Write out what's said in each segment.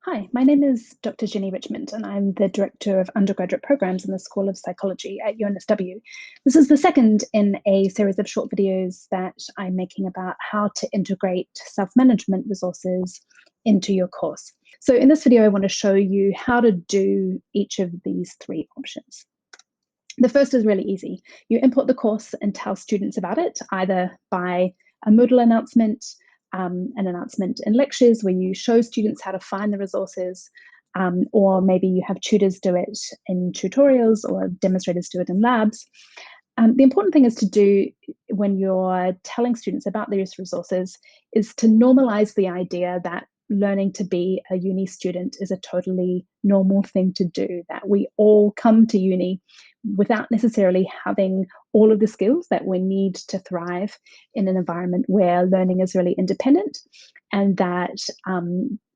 Hi, my name is Dr. Jenny Richmond, and I'm the Director of Undergraduate Programs in the School of Psychology at UNSW. This is the second in a series of short videos that I'm making about how to integrate self-management resources into your course. So in this video, I want to show you how to do each of these three options. The first is really easy. You import the course and tell students about it, either by a Moodle announcement, an announcement in lectures where you show students how to find the resources, or maybe you have tutors do it in tutorials or demonstrators do it in labs. The important thing is to do when you're telling students about these resources is to normalize the idea that learning to be a uni student is a totally normal thing to do, that we all come to uni without necessarily having all of the skills that we need to thrive in an environment where learning is really independent, and that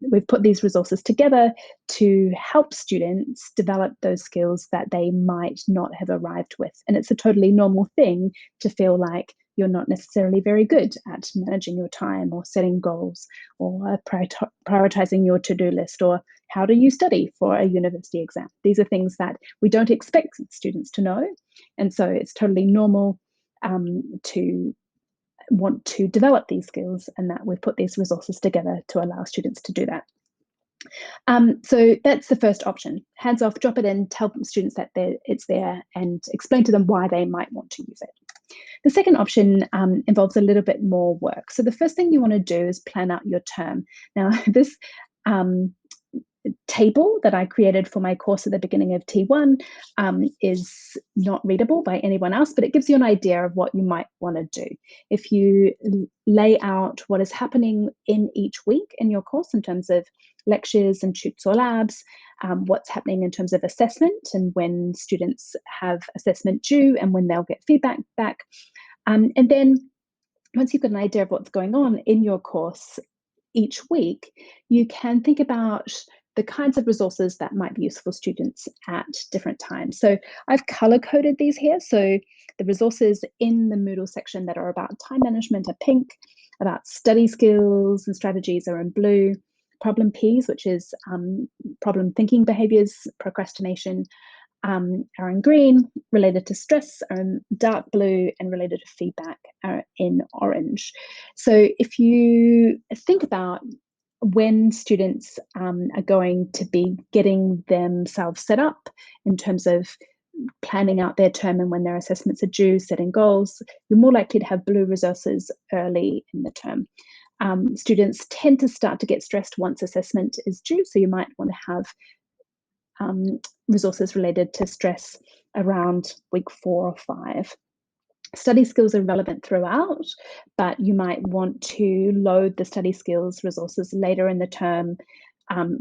we've put these resources together to help students develop those skills that they might not have arrived with. And it's a totally normal thing to feel like you're not necessarily very good at managing your time or setting goals or prioritizing your to-do list or how do you study for a university exam. These are things that we don't expect students to know. And so it's totally normal to want to develop these skills, and that we've put these resources together to allow students to do that. So that's the first option. Hands off, drop it in, tell students that it's there, and explain to them why they might want to use it. The second option involves a little bit more work. So the first thing you want to do is plan out your term. Now, this table that I created for my course at the beginning of T1 is not readable by anyone else, but it gives you an idea of what you might want to do. If you lay out what is happening in each week in your course in terms of lectures and tutes or labs, what's happening in terms of assessment and when students have assessment due and when they'll get feedback back. And then once you've got an idea of what's going on in your course each week, you can think about the kinds of resources that might be useful for students at different times. So I've color-coded these here. So the resources in the Moodle section that are about time management are pink, about study skills and strategies are in blue, problem Ps, which is problem thinking behaviors, procrastination, are in green, related to stress are in dark blue, and related to feedback are in orange. So if you think about when students are going to be getting themselves set up in terms of planning out their term and when their assessments are due, setting goals, you're more likely to have blue resources early in the term. Students tend to start to get stressed once assessment is due, so you might want to have resources related to stress around week 4 or 5. Study skills are relevant throughout, but you might want to load the study skills resources later in the term,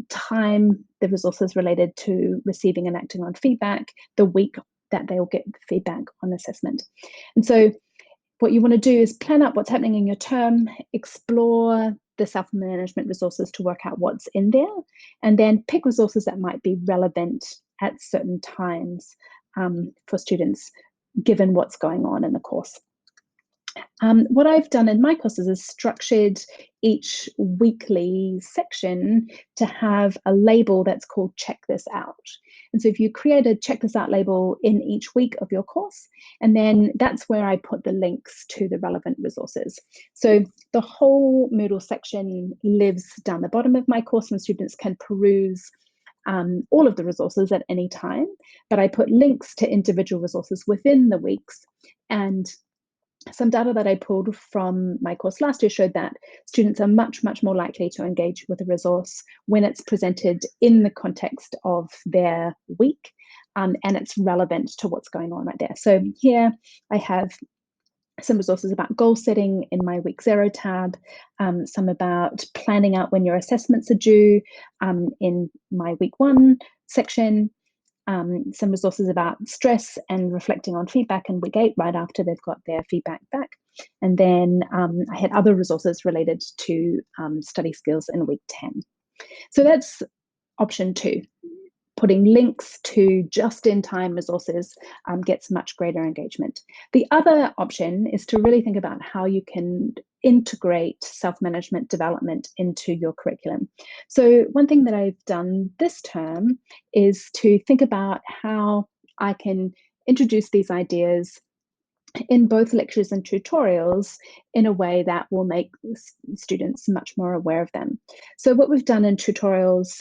time the resources related to receiving and acting on feedback the week that they'll get feedback on assessment. And so what you want to do is plan out what's happening in your term, explore the self-management resources to work out what's in there, and then pick resources that might be relevant at certain times for students, given what's going on in the course. What I've done in my courses is structured each weekly section to have a label that's called Check This Out. And so if you create a Check This Out label in each week of your course, and then that's where I put the links to the relevant resources. So the whole Moodle section lives down the bottom of my course, and students can peruse all of the resources at any time, but I put links to individual resources within the weeks. And some data that I pulled from my course last year showed that students are much more likely to engage with a resource when it's presented in the context of their week, and it's relevant to what's going on right there. So here I have some resources about goal setting in my week 0 tab, some about planning out when your assessments are due in my week 1 section, some resources about stress and reflecting on feedback in week 8 right after they've got their feedback back. And then I had other resources related to study skills in week 10. So that's option 2. Putting links to just-in-time resources gets much greater engagement. The other option is to really think about how you can integrate self-management development into your curriculum. So one thing that I've done this term is to think about how I can introduce these ideas in both lectures and tutorials in a way that will make students much more aware of them. So what we've done in tutorials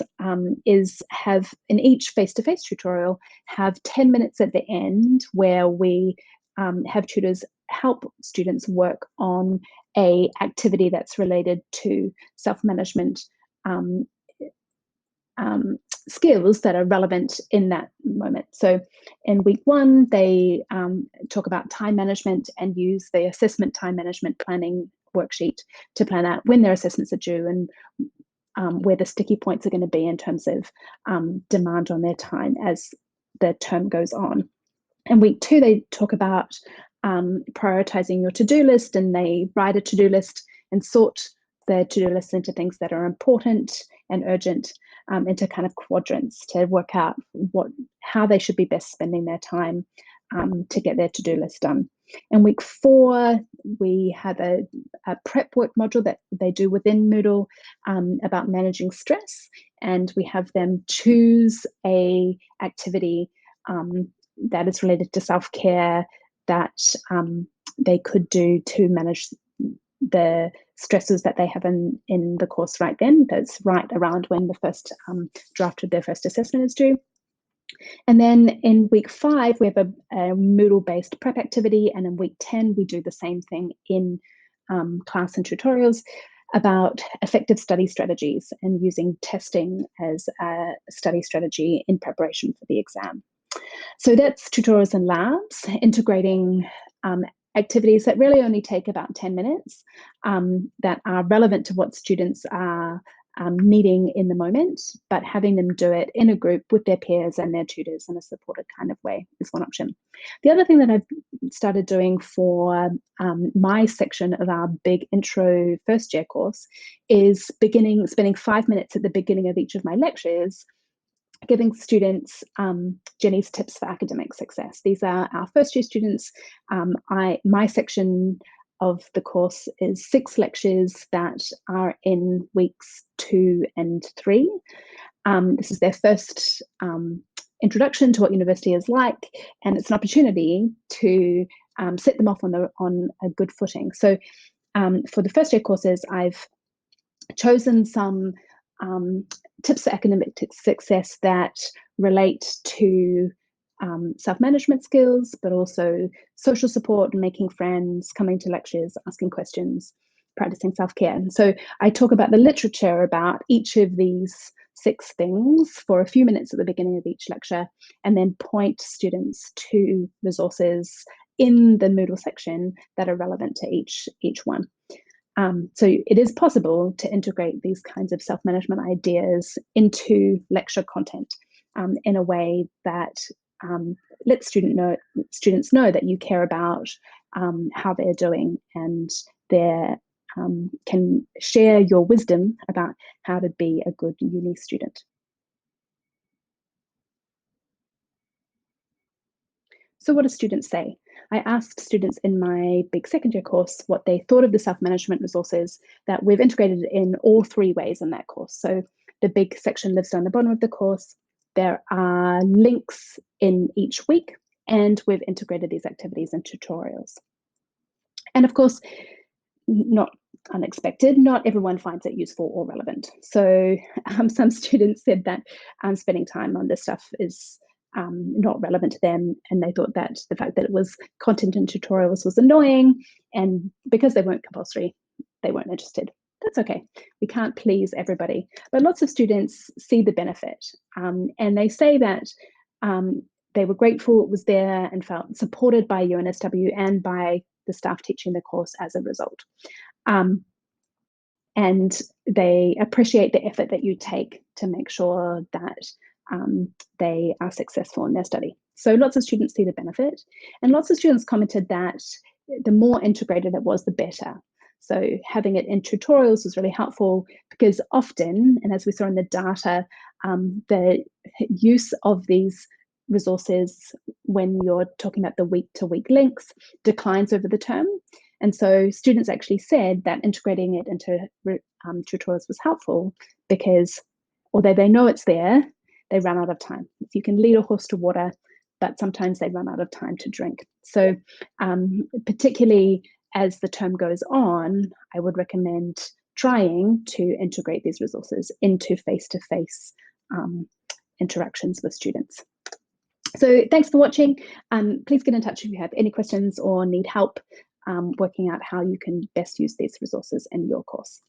is have in each face-to-face tutorial have 10 minutes at the end where we have tutors help students work on a activity that's related to self-management um, skills that are relevant in that moment. So in week 1, they talk about time management and use the assessment time management planning worksheet to plan out when their assessments are due and where the sticky points are going to be in terms of demand on their time as the term goes on. In week 2, they talk about prioritizing your to-do list, and they write a to-do list and sort the to-do list into things that are important and urgent, into kind of quadrants to work out how they should be best spending their time to get their to-do list done. In week 4, we have a prep work module that they do within Moodle about managing stress, and we have them choose a activity that is related to self-care that they could do to manage the stresses that they have in the course right then. That's right around when the first draft of their first assessment is due. And then in week 5, we have a Moodle-based prep activity, and in week 10, we do the same thing in class and tutorials about effective study strategies and using testing as a study strategy in preparation for the exam. So that's tutorials and labs, integrating activities that really only take about 10 minutes that are relevant to what students are needing in the moment, but having them do it in a group with their peers and their tutors in a supported kind of way is one option. The other thing that I've started doing for my section of our big intro first year course is spending 5 minutes at the beginning of each of my lectures giving students Jenny's tips for academic success. These are our first year students. My section of the course is 6 lectures that are in weeks 2 and 3. This is their first introduction to what university is like, and it's an opportunity to set them off on a good footing. So for the first year courses, I've chosen some tips for academic success that relate to self-management skills, but also social support, making friends, coming to lectures, asking questions, practicing self-care. And so I talk about the literature about each of these 6 things for a few minutes at the beginning of each lecture, and then point students to resources in the Moodle section that are relevant to each one. So it is possible to integrate these kinds of self-management ideas into lecture content in a way that lets students know that you care about how they're doing, and they can share your wisdom about how to be a good uni student. So what do students say? I asked students in my big second year course what they thought of the self-management resources that we've integrated in all 3 ways in that course. So the big section lives down the bottom of the course. There are links in each week, and we've integrated these activities and tutorials. And of course, not unexpected, not everyone finds it useful or relevant. So some students said that spending time on this stuff is not relevant to them, and they thought that the fact that it was content and tutorials was annoying, and because they weren't compulsory, they weren't interested. That's okay. We can't please everybody, but lots of students see the benefit, and they say that they were grateful it was there and felt supported by UNSW and by the staff teaching the course as a result. And they appreciate the effort that you take to make sure that they are successful in their study. So lots of students see the benefit, and lots of students commented that the more integrated it was, the better. So having it in tutorials was really helpful because often, and as we saw in the data, the use of these resources when you're talking about the week-to-week links declines over the term. And so students actually said that integrating it into tutorials was helpful because although they know it's there, they run out of time. You can lead a horse to water, but sometimes they run out of time to drink. So particularly as the term goes on, I would recommend trying to integrate these resources into face-to-face interactions with students. So thanks for watching. Please get in touch if you have any questions or need help working out how you can best use these resources in your course.